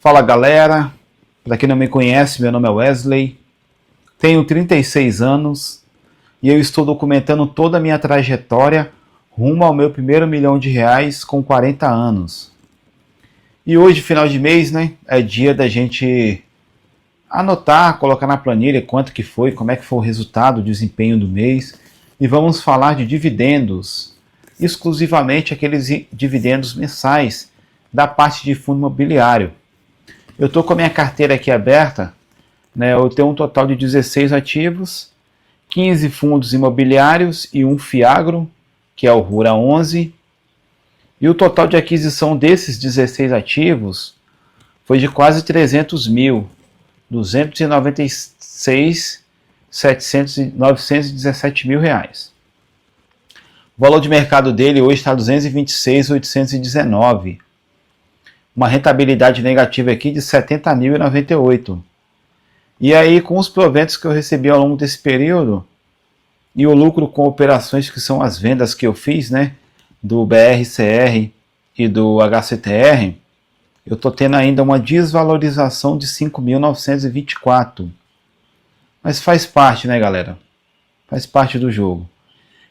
Fala galera, para quem não me conhece, meu nome é Wesley, tenho 36 anos e eu estou documentando toda a minha trajetória rumo ao meu primeiro milhão de reais com 40 anos. E hoje, final de mês, né, é dia da gente anotar, colocar na planilha quanto que foi, como é que foi o resultado, o desempenho do mês, e vamos falar de dividendos, exclusivamente aqueles dividendos mensais da parte de fundo imobiliário. Eu estou com a minha carteira aqui aberta, né? Eu tenho um total de 16 ativos, 15 fundos imobiliários e um Fiagro, que é o Rura 11. E o total de aquisição desses 16 ativos foi de quase 300 mil, 917 mil reais. O valor de mercado dele hoje está 226.819. Uma rentabilidade negativa aqui de 70.098. E aí, com os proventos que eu recebi ao longo desse período, e o lucro com operações que são as vendas que eu fiz, né, do BRCR e do HCTR, eu estou tendo ainda uma desvalorização de 5.924. Mas faz parte, né, galera? Faz parte do jogo.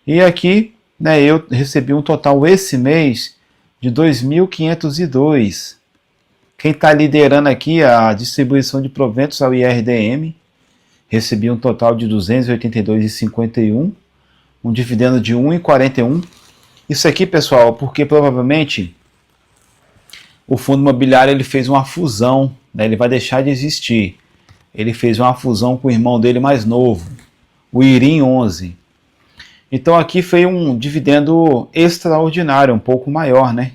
E aqui, né, eu recebi um total esse mês de 2.502. Quem está liderando aqui a distribuição de proventos é o IRDM. Recebi um total de 282,51. Um dividendo de 1,41. Isso aqui, pessoal, porque provavelmente o fundo imobiliário ele fez uma fusão, né? Ele vai deixar de existir. Ele fez uma fusão com o irmão dele mais novo, o IRIM 11. Então aqui foi um dividendo extraordinário, um pouco maior, né?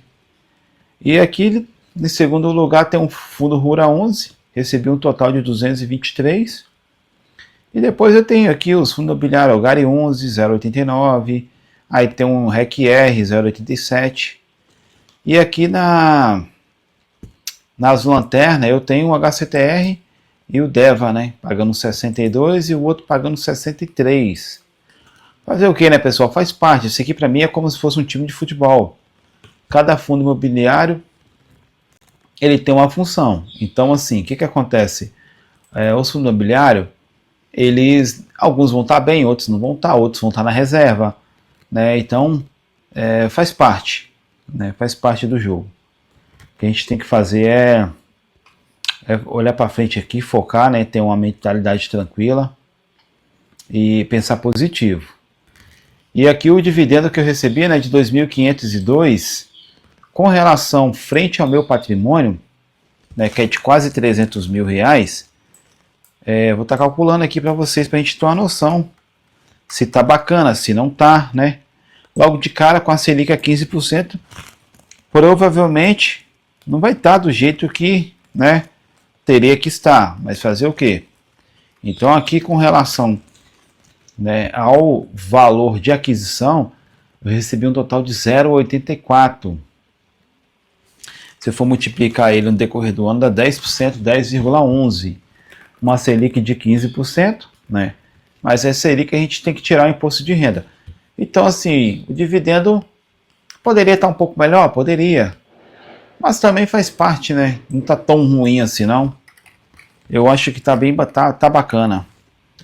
E aqui, em segundo lugar, tem um fundo Rura 11, recebi um total de 223. E depois eu tenho aqui os fundos imobiliários Algari 11, 0,89. Aí tem um REC-R, 0,87. E aqui nas lanternas eu tenho o HCTR e o DEVA, né? Pagando 62 e o outro pagando 63. Fazer o que, né, pessoal? Faz parte. Isso aqui para mim é como se fosse um time de futebol. Cada fundo imobiliário ele tem uma função. Então, assim, o que acontece? Os fundos imobiliários, alguns vão estar bem, outros não vão estar, outros vão estar na reserva, né? Então, faz parte, né? Faz parte do jogo. O que a gente tem que fazer é olhar para frente aqui, focar, né? Ter uma mentalidade tranquila e pensar positivo. E aqui o dividendo que eu recebi, né, de 2.502, com relação frente ao meu patrimônio, né, que é de quase 300 mil reais, vou estar calculando aqui para vocês, para a gente ter uma noção se está bacana, se não está, né? Logo de cara, com a Selic a 15%, provavelmente não vai estar do jeito que, né, teria que estar, mas fazer o quê? Então aqui com relação, né, ao valor de aquisição, eu recebi um total de 0,84. Se eu for multiplicar ele no decorrer do ano, dá 10%, 10,11. Uma Selic de 15%, né? Mas é Selic que a gente tem que tirar o imposto de renda. Então, assim, o dividendo poderia estar um pouco melhor? Poderia. Mas também faz parte, né? Não está tão ruim assim, não. Eu acho que tá bacana.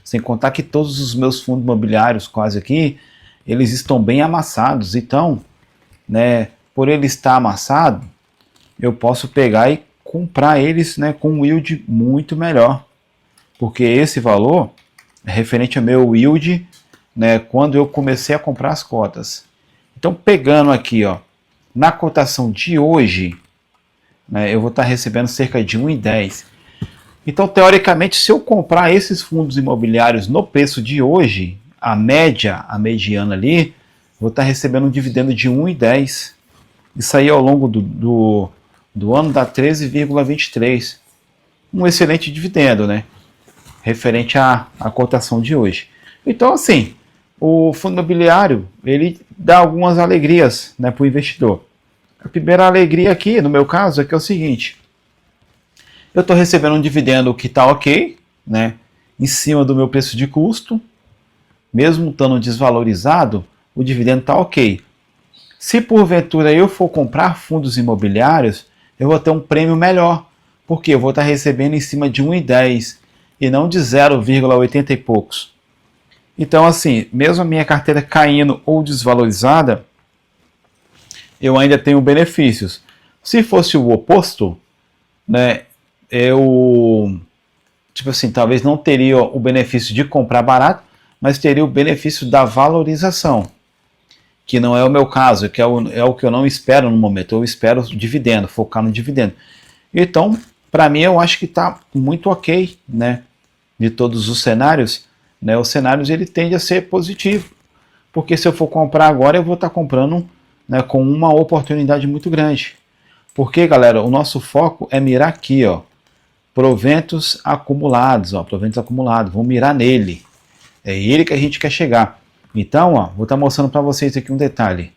Sem contar que todos os meus fundos imobiliários quase aqui, eles estão bem amassados. Então, né, por ele estar amassado, eu posso pegar e comprar eles, né, com um yield muito melhor. Porque esse valor é referente ao meu yield, né, quando eu comecei a comprar as cotas. Então, pegando aqui, ó, na cotação de hoje, né, eu vou estar recebendo cerca de 1,10. Então, teoricamente, se eu comprar esses fundos imobiliários no preço de hoje, a mediana ali, vou estar recebendo um dividendo de 1,10. Isso aí ao longo do ano dá 13,23. Um excelente dividendo, né? Referente à cotação de hoje. Então, assim, o fundo imobiliário, ele dá algumas alegrias, né, para o investidor. A primeira alegria aqui, no meu caso, é que é o seguinte: eu estou recebendo um dividendo que está ok, né, em cima do meu preço de custo, mesmo estando desvalorizado, o dividendo está ok. Se porventura eu for comprar fundos imobiliários, eu vou ter um prêmio melhor, porque eu vou estar recebendo em cima de 1,10 e não de 0,80 e poucos. Então, assim, mesmo a minha carteira caindo ou desvalorizada, eu ainda tenho benefícios. Se fosse o oposto, né, eu, tipo assim, talvez não teria o benefício de comprar barato, mas teria o benefício da valorização, que não é o meu caso, que é o que eu não espero no momento. Eu espero dividendo, focar no dividendo. Então, para mim, eu acho que está muito ok, né, de todos os cenários, né, os cenários ele tende a ser positivo, porque se eu for comprar agora, eu vou estar comprando, né, com uma oportunidade muito grande. Porque, galera, o nosso foco é mirar aqui, ó, proventos acumulados, ó, proventos acumulados, vamos mirar nele. É ele que a gente quer chegar. Então, ó, vou estar mostrando para vocês aqui um detalhe.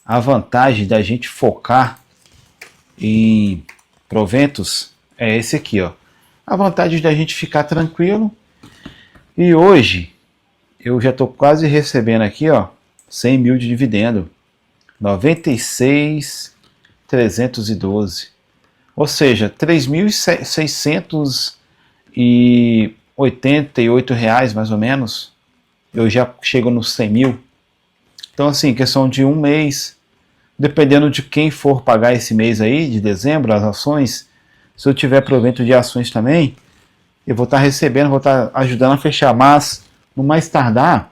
A vantagem da gente focar em proventos é esse aqui, ó. A vantagem da gente ficar tranquilo. E hoje eu já estou quase recebendo aqui, ó, 100 mil de dividendo. 96.312. Ou seja, 3.688 reais mais ou menos. Eu já chego nos 100 mil. Então, assim, questão de um mês, dependendo de quem for pagar esse mês aí, de dezembro, as ações, se eu tiver provento de ações também, eu vou estar recebendo, vou estar ajudando a fechar. Mas, no mais tardar,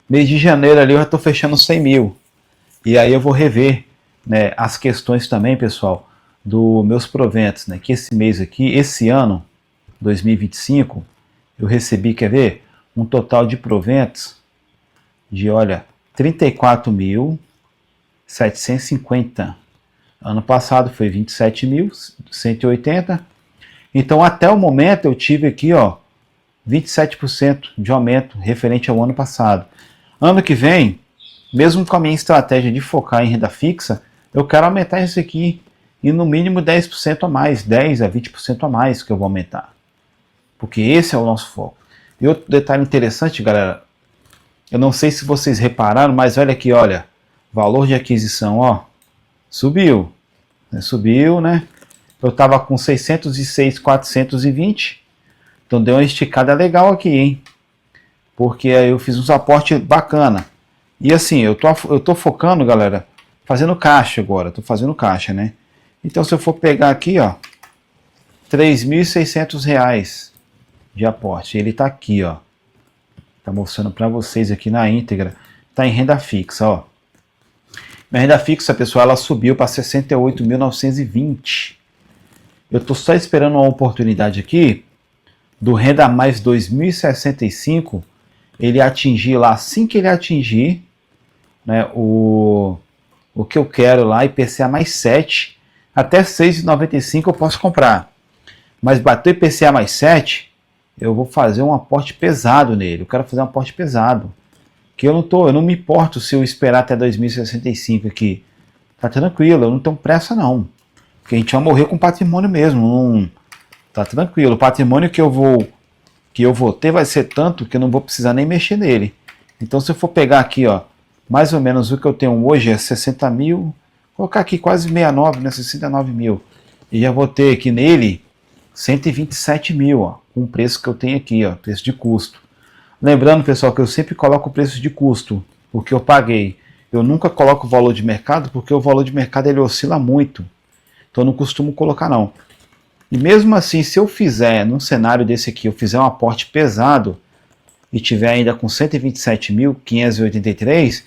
mês de janeiro ali eu já estou fechando 100 mil. E aí eu vou rever, né, as questões também, pessoal, dos meus proventos, né, que esse mês aqui, esse ano, 2025, eu recebi, quer ver, um total de proventos de, olha, 34.750. Ano passado foi 27.180. Então, até o momento, eu tive aqui, ó, 27% de aumento referente ao ano passado. Ano que vem, mesmo com a minha estratégia de focar em renda fixa, eu quero aumentar isso aqui em no mínimo 10% a mais, 10 a 20% a mais que eu vou aumentar. Porque esse é o nosso foco. E outro detalhe interessante, galera, eu não sei se vocês repararam, mas olha aqui, olha, valor de aquisição, ó, subiu. Subiu, né? Eu estava com 606.420, então deu uma esticada legal aqui, hein? Porque aí eu fiz um aporte bacana. E assim, eu tô focando, galera, fazendo caixa agora, tô fazendo caixa, né? Então se eu for pegar aqui, ó, 3.600 reais de aporte, ele tá aqui, ó. Tá mostrando para vocês aqui na íntegra, tá em renda fixa, ó. Minha renda fixa, pessoal, ela subiu para 68.920. Eu tô só esperando uma oportunidade aqui do Renda Mais 2065, ele atingir lá, assim que ele atingir, né, o que eu quero lá, IPCA mais 7, até 6,95 eu posso comprar. Mas bater IPCA mais 7, eu vou fazer um aporte pesado nele. Eu quero fazer um aporte pesado. Que eu não me importo se eu esperar até 2065 aqui. Tá tranquilo, eu não tenho pressa não. Porque a gente vai morrer com patrimônio mesmo. Não, tá tranquilo. O patrimônio que eu vou ter vai ser tanto que eu não vou precisar nem mexer nele. Então se eu for pegar aqui, ó, mais ou menos o que eu tenho hoje é 60 mil, vou colocar aqui quase 69, né, 69 mil. E já vou ter aqui nele 127 mil, ó, com o preço que eu tenho aqui, ó, preço de custo. Lembrando, pessoal, que eu sempre coloco o preço de custo, o que eu paguei. Eu nunca coloco o valor de mercado, porque o valor de mercado ele oscila muito. Então eu não costumo colocar não. E mesmo assim, se eu fizer, num cenário desse aqui, eu fizer um aporte pesado e tiver ainda com 127.583,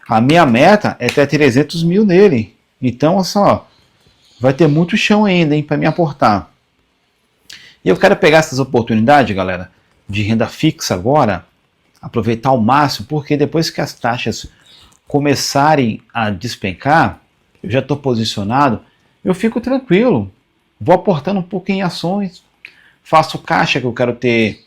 a minha meta é ter 300 mil nele. Então, olha só, vai ter muito chão ainda, hein, para me aportar. E eu quero pegar essas oportunidades, galera, de renda fixa agora, aproveitar ao máximo, porque depois que as taxas começarem a despencar, eu já estou posicionado, eu fico tranquilo. Vou aportando um pouquinho em ações, faço caixa que eu quero ter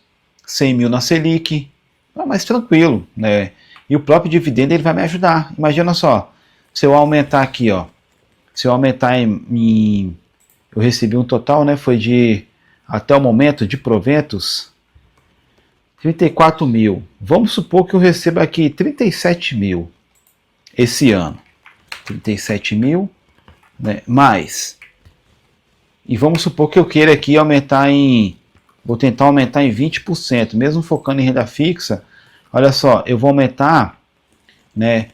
100 mil na Selic, mas tranquilo, né? E o próprio dividendo ele vai me ajudar. Imagina só, se eu aumentar aqui, ó, se eu aumentar eu recebi um total, né? Foi de, até o momento, de proventos, 34 mil. Vamos supor que eu receba aqui 37 mil esse ano. 37 mil né, mais. E vamos supor que eu queira aqui aumentar em... Vou tentar aumentar em 20%, mesmo focando em renda fixa. Olha só, eu vou aumentar, né,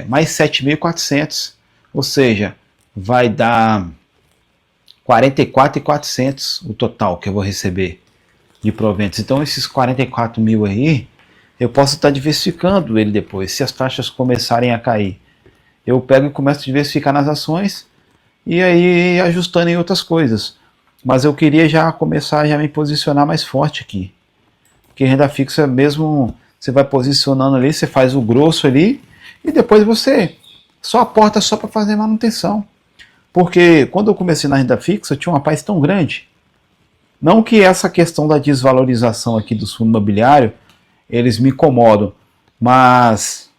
mais 7.400. Ou seja, vai dar 44.400 o total que eu vou receber de proventos. Então esses 44 mil aí, eu posso estar diversificando ele depois, se as taxas começarem a cair. Eu pego e começo a diversificar nas ações e aí ajustando em outras coisas. Mas eu queria já começar a me posicionar mais forte aqui. Porque renda fixa mesmo, você vai posicionando ali, você faz o grosso ali e depois você só aporta só para fazer manutenção. Porque quando eu comecei na renda fixa, eu tinha uma paz tão grande. Não que essa questão da desvalorização aqui do fundo imobiliário, eles me incomodam, mas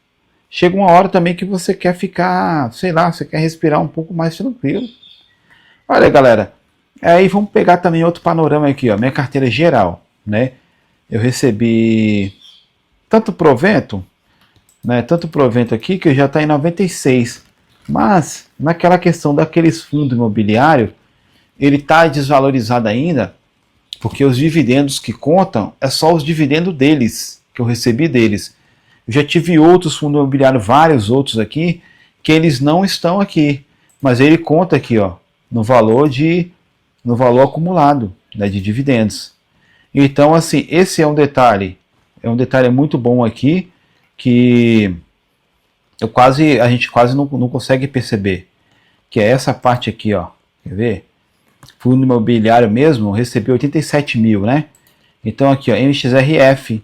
chega uma hora também que você quer ficar, sei lá, você quer respirar um pouco mais tranquilo. Olha, galera, aí vamos pegar também outro panorama aqui, ó, minha carteira geral, né? Eu recebi tanto provento, né? Tanto provento aqui que já está em 96. Mas naquela questão daqueles fundos imobiliários, ele está desvalorizado ainda, porque os dividendos que contam é só os dividendos deles, que eu recebi deles. Eu já tive outros fundos imobiliários, vários outros aqui, que eles não estão aqui, mas ele conta aqui, ó, no valor acumulado, né, de dividendos. Então, assim, esse é um detalhe muito bom aqui, que a gente quase não consegue perceber, que é essa parte aqui, ó, quer ver? Fundo imobiliário mesmo, recebi 87 mil, né? Então aqui, ó, MXRF,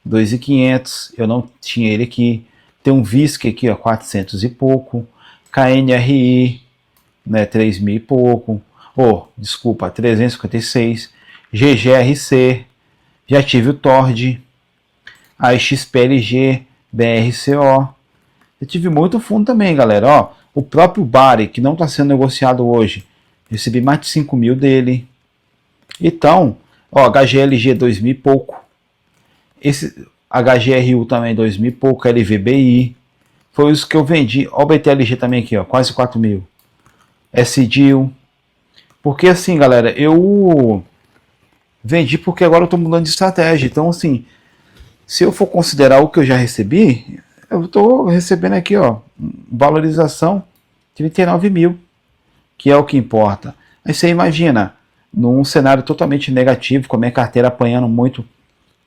2.500, eu não tinha ele aqui. Tem um VISC aqui, ó, 400 e pouco. KNRI, né, 3 mil e pouco. Desculpa, 356. GGRC, já tive o TORD, a XPLG, BRCO. Eu tive muito fundo também, galera. Ó, o próprio Bari, que não está sendo negociado hoje, recebi mais de 5 mil dele. Então, ó, HGLG 2 mil e pouco. Esse HGRU também 2 mil e pouco. LVBI. Foi isso que eu vendi. Ó, o BTLG também aqui, ó, quase 4 mil. SDIL. Porque assim, galera, eu vendi porque agora eu estou mudando de estratégia. Então, assim, se eu for considerar o que eu já recebi, eu estou recebendo aqui, ó, valorização de 39 mil, que é o que importa. Aí você imagina, num cenário totalmente negativo, com a minha carteira apanhando muito,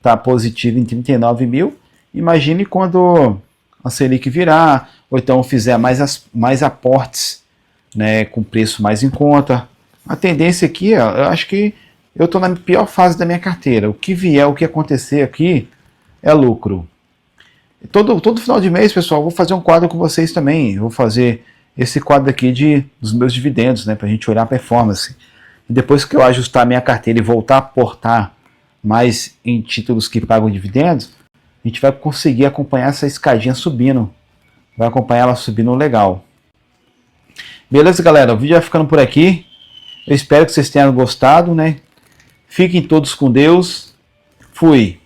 tá positivo em 39 mil, imagine quando a Selic virar, ou então fizer mais aportes, né, com preço mais em conta. A tendência aqui, ó, eu acho que eu estou na pior fase da minha carteira. O que vier, o que acontecer aqui, é lucro. Todo final de mês, pessoal, eu vou fazer um quadro com vocês também. Eu vou fazer esse quadro aqui dos meus dividendos, né, para a gente olhar a performance. E depois que eu ajustar a minha carteira e voltar a aportar mais em títulos que pagam dividendos, a gente vai conseguir acompanhar essa escadinha subindo. Vai acompanhar ela subindo legal. Beleza, galera? O vídeo vai ficando por aqui. Eu espero que vocês tenham gostado, né? Fiquem todos com Deus. Fui!